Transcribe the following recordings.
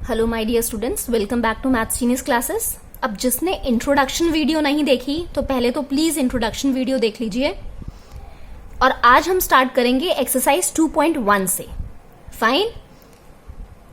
Hello my dear students, welcome back to maths genius classes. अब जिसने introduction video नहीं देखी तो पहले तो प्लीज इंट्रोडक्शन वीडियो देख लीजिए। और आज हम स्टार्ट करेंगे एक्सरसाइज 2.1 से। फाइन।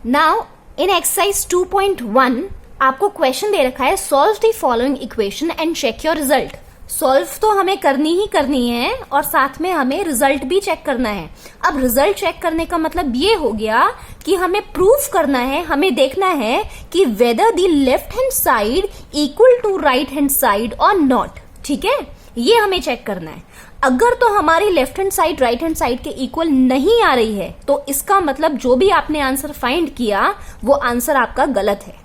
नाउ इन एक्सरसाइज 2.1 आपको क्वेश्चन दे रखा है, solve the following equation and check your result. Solve तो हमें करनी ही करनी है और साथ में हमें रिजल्ट भी चेक करना है। अब रिजल्ट चेक करने का मतलब ये हो गया कि हमें प्रूफ करना है, हमें देखना है कि whether the left hand side equal to right hand side और नॉट। ठीक है, ये हमें चेक करना है। अगर तो हमारी left hand side right hand side के इक्वल नहीं आ रही है तो इसका मतलब जो भी आपने आंसर फाइंड किया वो आंसर आपका गलत है।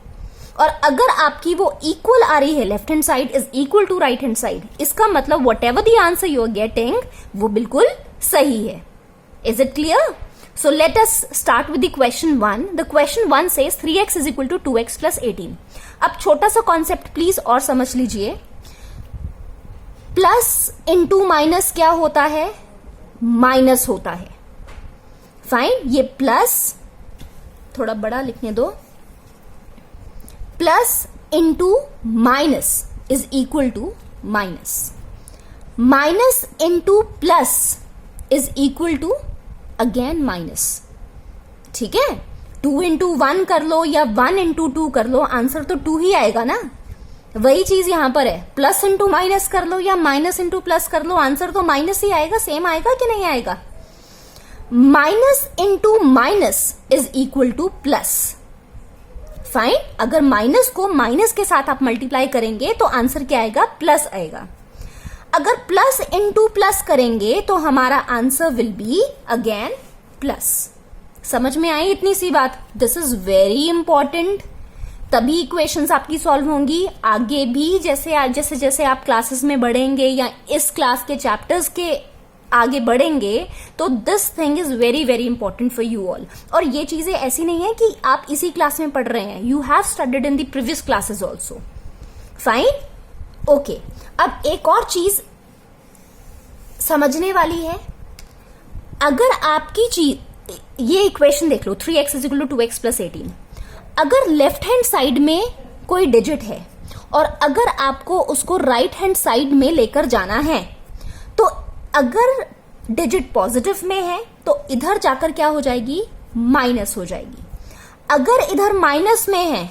और अगर आपकी वो इक्वल आ रही है, left hand side is equal to right hand side, इसका मतलब whatever the answer you are getting वो बिल्कुल सही है। Is it clear? So let us start with the question 1। The question 1 says 3x is equal to 2x plus 18। अब छोटा सा concept please और समझ लीजिए। प्लस इंटू माइनस क्या होता है? माइनस होता है। फाइन, ये प्लस थोड़ा बड़ा लिखने दो। Plus into minus is equal to minus. Minus into plus is equal to again minus. ठीक है, 2 इंटू 1 कर लो या 1 इंटू 2 कर लो, आंसर तो 2 ही आएगा ना। वही चीज यहां पर है, प्लस इंटू माइनस कर लो या माइनस इंटू प्लस कर लो, आंसर तो माइनस ही आएगा। सेम आएगा कि नहीं आएगा? Minus into minus is equal two plus. Fine, अगर माइनस को माइनस के साथ आप मल्टीप्लाई करेंगे तो आंसर क्या आएगा? प्लस आएगा। अगर प्लस इंटू प्लस करेंगे तो हमारा answer will be again plus. समझ में आई इतनी सी बात? This is very important. तभी इक्वेशंस आपकी सॉल्व होंगी। आगे भी जैसे जैसे आप क्लासेस में बढ़ेंगे या इस क्लास के चैप्टर्स के आगे बढ़ेंगे तो this thing is very very important for you all. और ये चीजें ऐसी नहीं है कि आप इसी क्लास में पढ़ रहे हैं, you have studied in the previous classes also. Fine, okay. अब एक और चीज समझने वाली है। अगर आपकी चीज, ये इक्वेशन देख लो, 3x is equal to 2x plus 18। अगर लेफ्ट हैंड साइड में कोई डिजिट है और अगर आपको उसको राइट हैंड साइड में लेकर जाना है तो अगर डिजिट पॉजिटिव में है तो इधर जाकर क्या हो जाएगी? माइनस हो जाएगी। अगर इधर माइनस में है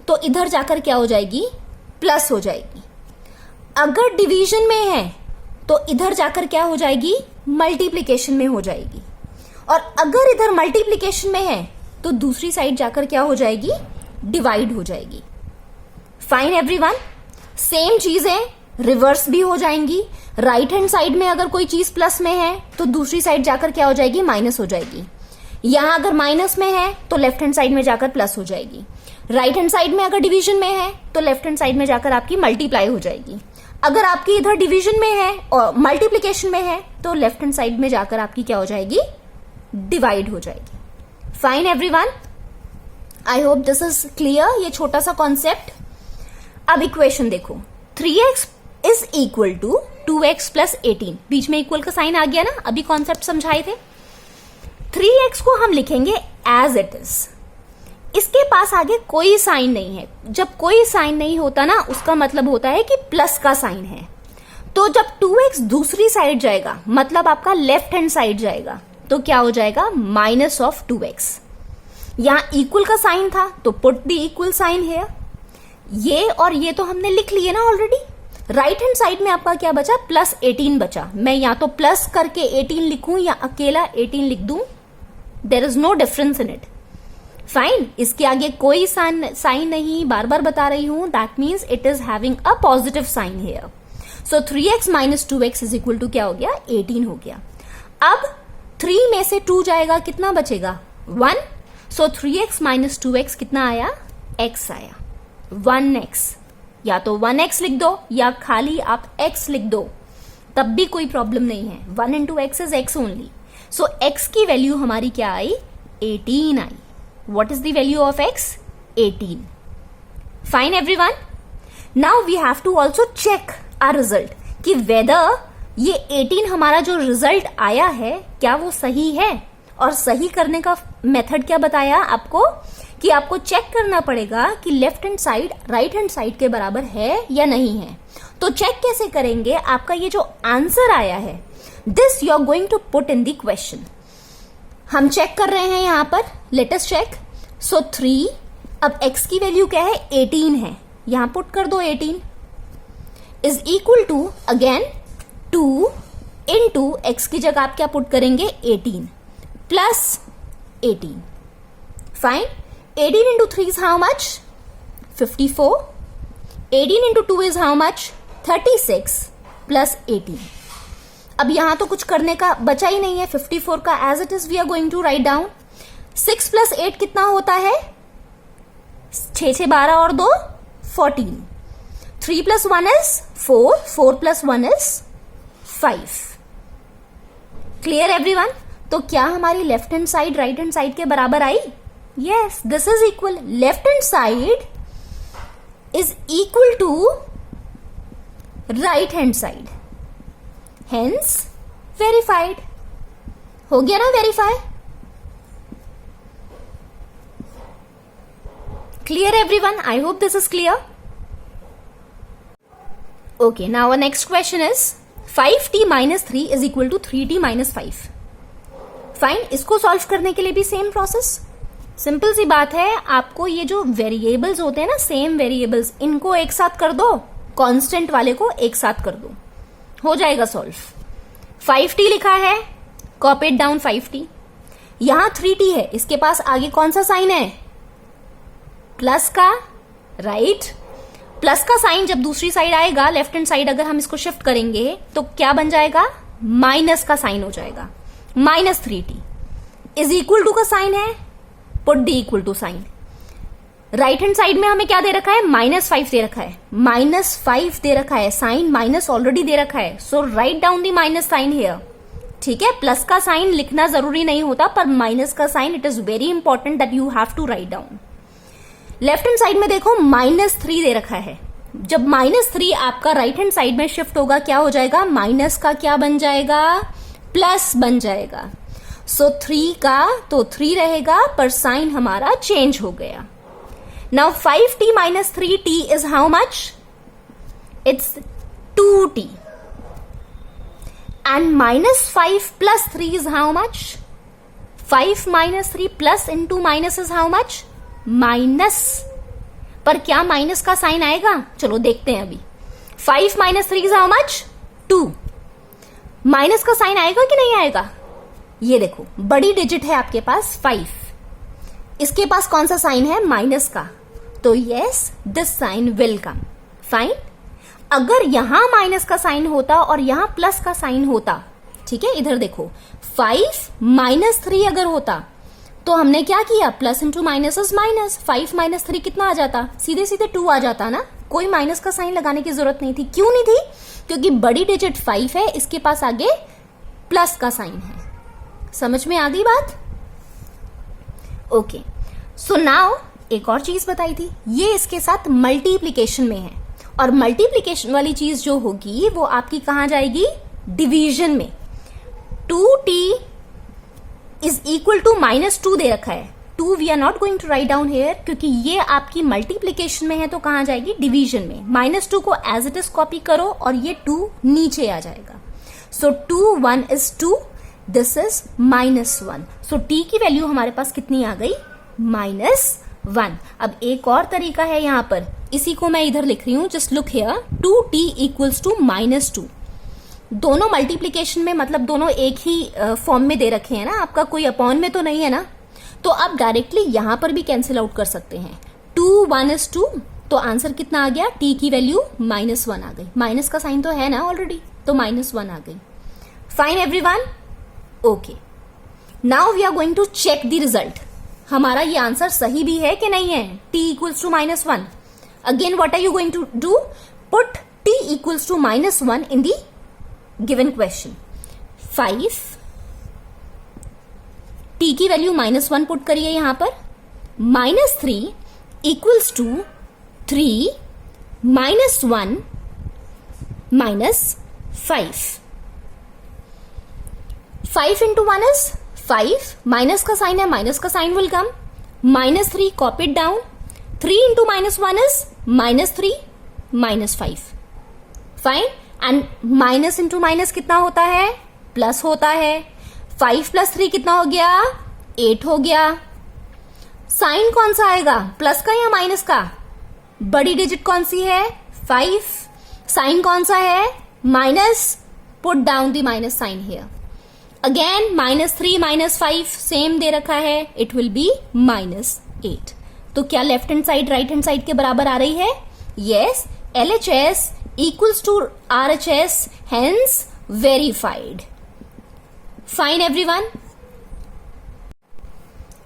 तो इधर जाकर क्या हो जाएगी? प्लस हो जाएगी। अगर डिवीजन में है तो इधर जाकर क्या हो जाएगी? मल्टीप्लिकेशन में हो जाएगी। और अगर इधर मल्टीप्लिकेशन में है तो दूसरी साइड जाकर क्या हो जाएगी? डिवाइड हो जाएगी। फाइन एवरीवन, सेम चीजें रिवर्स भी हो जाएंगी। राइट हैंड साइड में अगर कोई चीज प्लस में है तो दूसरी साइड जाकर क्या हो जाएगी? माइनस हो जाएगी। यहां अगर माइनस में है तो लेफ्ट हैंड साइड में जाकर प्लस हो जाएगी। राइट हैंड साइड में अगर डिवीजन में है तो लेफ्ट हैंड साइड में जाकर आपकी मल्टीप्लाई हो जाएगी। अगर आपकी इधर डिवीजन में है और मल्टीप्लीकेशन में है तो लेफ्ट हैंड साइड में जाकर आपकी क्या हो जाएगी? डिवाइड हो जाएगी। Fine everyone, I hope this is clear, ये छोटा सा कॉन्सेप्ट। अब इक्वेशन देखो, 3x is equal to 2x plus 18। बीच में इक्वल का साइन आ गया ना, अभी कॉन्सेप्ट समझाए थे। 3x को हम लिखेंगे एज इट इज। इसके पास आगे कोई साइन नहीं है। जब कोई साइन नहीं होता ना उसका मतलब होता है कि प्लस का साइन है। तो जब 2x दूसरी साइड जाएगा मतलब आपका लेफ्ट हैंड साइड जाएगा तो क्या हो जाएगा? Minus of 2x। यहां इक्वल का साइन था तो पुट द इक्वल साइन है। ये और ये तो हमने लिख लिए ना ऑलरेडी। राइट हैंड साइड में आपका क्या बचा? प्लस 18 बचा। मैं या तो प्लस करके 18 लिखूं या अकेला 18 लिख दूं, there is no difference in it. Fine, इसके आगे कोई साइन नहीं, बार बार बता रही हूं, that means it is having a positive sign here. So 3x minus 2x is equal to क्या हो गया? 18 हो गया। अब 3 में से 2 जाएगा, कितना बचेगा? 1। सो 3x माइनस 2x कितना आया? x आया। 1x, या तो 1x लिख दो या खाली आप x लिख दो, तब भी कोई प्रॉब्लम नहीं है। 1 into x is x only. So x की वैल्यू हमारी क्या आई? 18 आई। What is the value of x? 18. Fine everyone. Now we have to also check our result कि whether ये 18 हमारा जो रिजल्ट आया है क्या वो सही है और सही करने का मेथड क्या बताया आपको कि आपको चेक करना पड़ेगा कि left hand side right hand side के बराबर है या नहीं है। तो चेक कैसे करेंगे? आपका ये जो आंसर आया है, this you are going to put in the question. हम चेक कर रहे हैं यहां पर, लेट अस चेक। सो 3, अब x की वैल्यू क्या है? 18 है, यहां पुट कर दो 18 is equal to again 2 into x की जगह आप क्या पुट करेंगे? 18 plus 18। Fine. 18 into 3 is how much? 54. 18 into 2 is how much? 36 plus 18. अब यहां तो कुछ करने का बचा ही नहीं है। 54 का as it is we are going to write down. 6 plus 8 कितना होता है? 6 6 12 और 2 14. 3 plus 1 is 4. 4 plus 1 is 5. Clear everyone? तो क्या हमारी left hand side right hand side के बराबर आई? Yes, this is equal. Left hand side is equal to right hand side. Hence, verified. हो गया ना verify? Clear everyone? I hope this is clear. Okay, now our next question is 5t minus 3 is equal to 3t minus 5. Fine, इसको solve करने के लिए भी same process. Simple सी बात है, आपको ये जो वेरिएबल्स होते हैं ना, सेम वेरिएबल्स, इनको एक साथ कर दो, कांस्टेंट वाले को एक साथ कर दो, हो जाएगा सॉल्व। 5t लिखा है, कॉपी इट डाउन 5t। यहां 3t है, इसके पास आगे कौन सा साइन है? प्लस का, राइट। प्लस का साइन जब दूसरी साइड आएगा, लेफ्ट हैंड साइड अगर हम इसको शिफ्ट करेंगे तो क्या बन जाएगा? माइनस का साइन हो जाएगा। Minus 3t is equal to का साइन है, put d equal to sign. Right hand side में हमें क्या दे रखा है? -5 दे रखा है, -5 दे रखा है, साइन माइनस ऑलरेडी दे रखा है। So write down the minus sign here. ठीक है, प्लस का साइन लिखना जरूरी नहीं होता, पर माइनस का sign it is very important that you have to write down. Left hand side में देखो -3 दे रखा है। जब -3 आपका राइट हैंड साइड में शिफ्ट होगा, क्या हो जाएगा? माइनस का क्या बन जाएगा? प्लस बन जाएगा। सो 3 का तो 3 रहेगा, पर साइन हमारा चेंज हो गया। Now 5t minus 3t is how much? It's 2t. And -5 plus 3 is how much? 5 minus 3 plus into minus is how much? Minus. पर क्या माइनस का साइन आएगा? चलो देखते हैं अभी। 5 minus 3 is how much? 2. Minus का साइन आएगा कि नहीं आएगा? ये देखो, बड़ी डिजिट है आपके पास 5, इसके पास कौन सा साइन है? माइनस का। तो yes, this sign will come. Fine. अगर यहां माइनस का साइन होता और यहां प्लस का साइन होता, ठीक है, इधर देखो, 5 - 3 अगर होता तो हमने क्या किया? Plus into minus is minus. 5 - 3 कितना आ जाता? सीधे सीधे 2 आ जाता ना, कोई माइनस का साइन लगाने की जरूरत नहीं थी। क्यों नहीं थी? क्योंकि बड़ी डिजिट 5 है, इसके पास आगे प्लस का साइन है। समझ में आ गई बात? ओके, सो नाउ एक और चीज बताई थी, ये इसके साथ मल्टीप्लीकेशन में है, और मल्टीप्लीकेशन वाली चीज जो होगी वो आपकी कहां जाएगी? डिवीजन में। 2t इज इक्वल टू -2 दे रखा है। 2 we are not going to write down here, क्योंकि ये आपकी मल्टीप्लीकेशन में है, तो कहां जाएगी? डिवीजन में। -2 को एज इट इज कॉपी करो और ये 2 नीचे आ जाएगा। सो 2 1 is 2, this is -1। So t की वैल्यू हमारे पास कितनी आ गई? -1। अब एक और तरीका है यहां पर, इसी को मैं इधर लिख रही हूं, just look here. 2t equals to -2। दोनों मल्टीप्लीकेशन में, मतलब दोनों एक ही फॉर्म में दे रखे हैं ना, आपका कोई अपॉन में तो नहीं है ना, तो आप डायरेक्टली यहां पर भी कैंसिल आउट कर सकते हैं। 2 1 इज 2, तो आंसर कितना आ गया? t की वैल्यू -1 आ गई। माइनस का साइन तो है ना ऑलरेडी, तो -1 आ गई। Fine everyone? Okay, now we are going to check the result. हमारा ये आंसर सही भी है कि नहीं है? t equals to -1। Again what are you going to do? Put t equals to -1 in the given question. 5 t की value -1 put करिए यहां पर। -3 equals to 3 -1 -5। 5 into 1 is 5 minus का साइन है, माइनस का sign will come, -3 copy it down, 3 into -1 is -3 -5. Fine. And minus into minus कितना होता है? प्लस होता है. 5 + 3 कितना हो गया? 8 हो गया. साइन कौन सा आएगा, प्लस का या माइनस का? बड़ी डिजिट कौन सी है? 5. साइन कौन सा है? Minus. Put down the minus sign here. Again -3 -5 same दे रखा है, इट विल बी -8. तो क्या left hand side right hand side के बराबर आ रही है? Yes. LHS equals to RHS, hence verified. Fine everyone.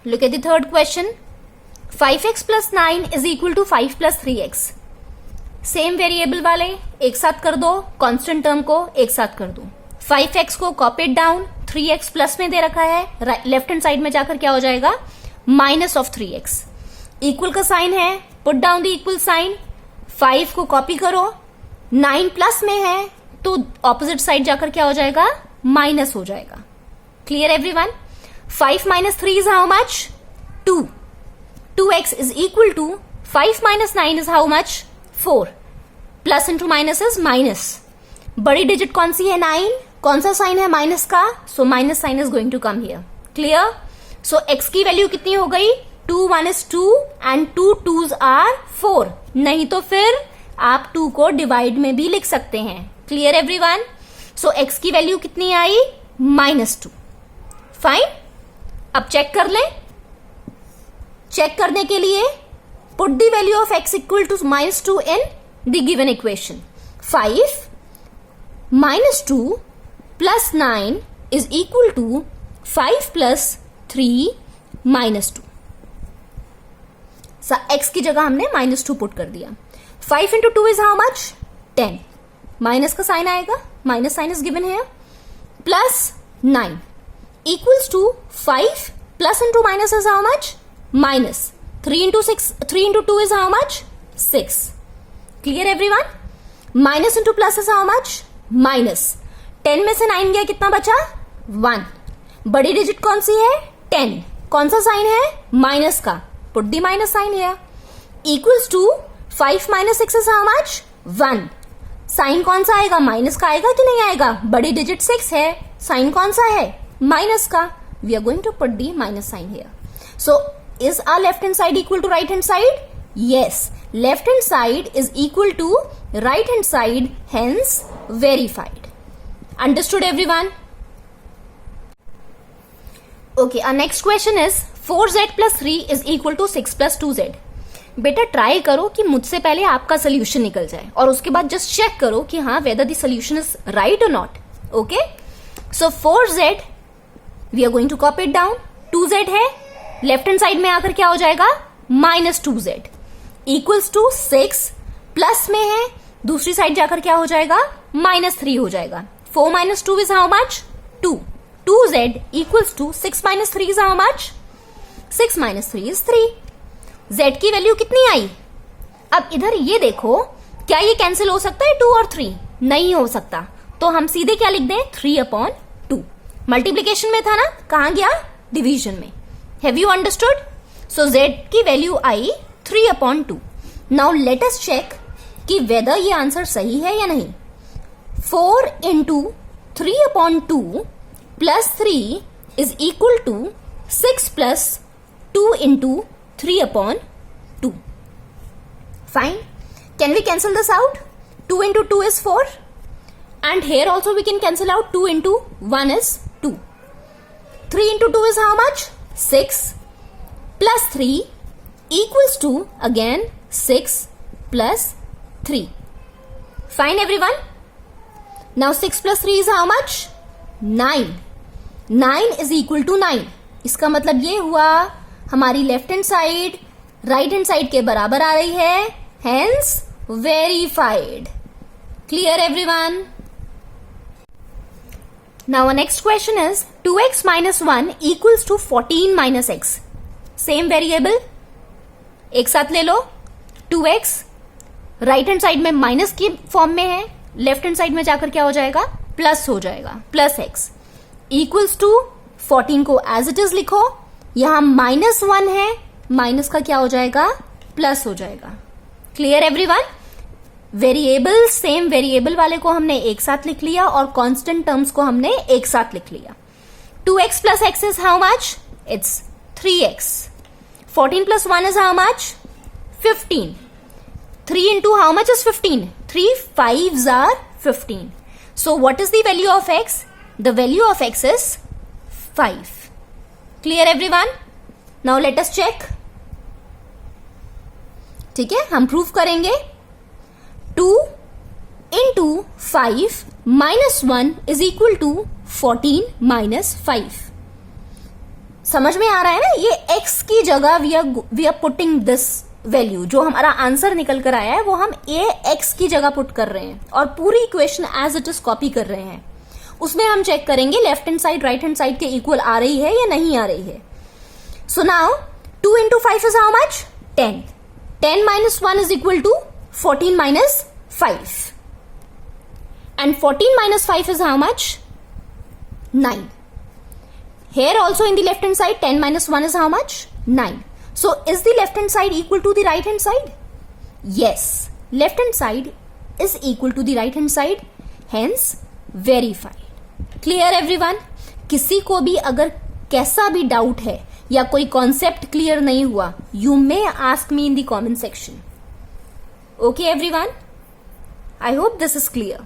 Look at the third question. 5x plus 9 is equal to 5 plus 3x. Same variable वाले एक साथ कर दो, कांस्टेंट टर्म को एक साथ कर दो. 5x को कॉपी डाउन, 3x प्लस में दे रखा है, लेफ्ट हैंड साइड में जाकर क्या हो जाएगा? -3x. इक्वल का साइन है, put down the equal sign. 5 को कॉपी करो, 9 प्लस में है तो ऑपोजिट साइड जाकर क्या हो जाएगा? माइनस हो जाएगा. Clear everyone? 5 - 3 is how much? 2. 2x is equal to 5 - 9 is how much? 4. Plus into minus is minus. बड़ी डिजिट कौन सी है? 9. कौन सा साइन है? माइनस का. So minus sign is going to come here. Clear? So x की value कितनी हो गई? 2 1 is 2 and 2 2s are 4. नहीं तो फिर आप 2 को डिवाइड में भी लिख सकते हैं. Clear everyone? सो x की वैल्यू कितनी आई? -2. फाइन. अब चेक कर लें. चेक करने के लिए put the value of x equal to -2 in the given equation. 5 -2 + 9 is equal to 5 + 3 -2. x की जगह हमने -2 पुट कर दिया. 5 into 2 is how much? 10. Minus का साइन आएगा, माइनस साइन इज गिवन है, plus 9 equals to 5 plus into minus is how much? Minus. 3 into 2 is how much? 6. Clear everyone? Minus into plus is how much? Minus. 10 में से 9 गया, कितना बचा? 1. बड़ी digit कौन सी है? 10. कौन सा साइन है? माइनस का. पुट दी माइनस साइन है. Equals to 5 - 6 is how much? 1. Sign कौन सा आएगा? माइनस का आएगा कि नहीं आएगा? बड़ी डिजिट 6 है, साइन कौन सा है? माइनस का. We are going to put the minus sign here. So is our left hand side equal to right hand side? Yes. Left hand side is equal to right hand side, hence verified. Understood everyone? Okay, our next question is 4z + 3 is equal to 6 + 2z. बेटा try करो कि मुझसे पहले आपका solution निकल जाए और उसके बाद जस्ट चेक करो कि हाँ whether the solution is right और not. Okay, so 4z we are going to copy it down. 2z है, लेफ्ट हैंड साइड में आकर क्या हो जाएगा? -2z equals to 6. प्लस में है, दूसरी साइड जाकर क्या हो जाएगा? -3 हो जाएगा. 4 - 2 is how much? 2. 2z equals to 6 - 3 is how much? 6 - 3 is 3. z की वैल्यू कितनी आई? अब इधर ये देखो, क्या ये कैंसिल हो सकता है 2 और 3? नहीं हो सकता. तो हम सीधे क्या लिख दें? 3/2. मल्टीप्लीकेशन में था ना, कहां गया? डिवीजन में. Have you understood? So z की वैल्यू आई 3/2. नाउ लेट अस चेक कि वेदर ये आंसर सही है या नहीं. 4 into 3/2 plus 3 is equal to 6 plus 2 into 3/2. Fine. Can we cancel this out? 2 into 2 is 4. And here also we can cancel out 2 into 1 is 2. 3 into 2 is how much? 6 plus 3 equals to again 6 plus 3. Fine everyone? Now 6 plus 3 is how much? 9. 9 is equal to 9. इसका मतलब ये हुआ हमारी left hand side right hand side के बराबर आ रही है, hence verified. Clear everyone? Now next question is 2x - 1 equals to 14 - x. Same variable एक साथ ले लो. 2x राइट हैंड साइड में माइनस की फॉर्म में है, लेफ्ट हैंड साइड में जाकर क्या हो जाएगा? प्लस हो जाएगा, प्लस x इक्वल्स टू 14 को एज इट इज लिखो, यहां -1 है, माइनस का क्या हो जाएगा, प्लस हो जाएगा। Clear everyone? Variable, same variable वाले को हमने एक साथ लिख लिया और कांस्टेंट टर्म्स को हमने एक साथ लिख लिया। 2x plus x is how much? It's 3x. 14 plus 1 is how much? 15. 3 into how much is 15? 3 5s are 15. So what is the value of x? The value of x is 5. Clear everyone? Now let us check. ठीक है, हम prove करेंगे। 2 into 5 minus 1 is equal to 14 minus 5. समझ में आ रहा है ना? ये x की जगह we are putting this value, जो हमारा आंसर निकल कर आया है वो हम ये x की जगह पुट कर रहे हैं और पूरी equation as it is copy कर रहे हैं। उसमें हम चेक करेंगे left hand side right hand side के इक्वल आ रही है या नहीं आ रही है। So now 2 into 5 is how much? 10. 10 minus 1 is equal to 14 minus 5. And 14 minus 5 is how much? 9. Here also in the left hand side 10 minus 1 is how much? 9. So is the left hand side equal to the right hand side? Yes, left hand side is equal to the right hand side, hence verified. Clear everyone? किसी को भी अगर कैसा भी doubt है या कोई concept clear नहीं हुआ, you may ask me in the comment section. Okay everyone? I hope this is clear.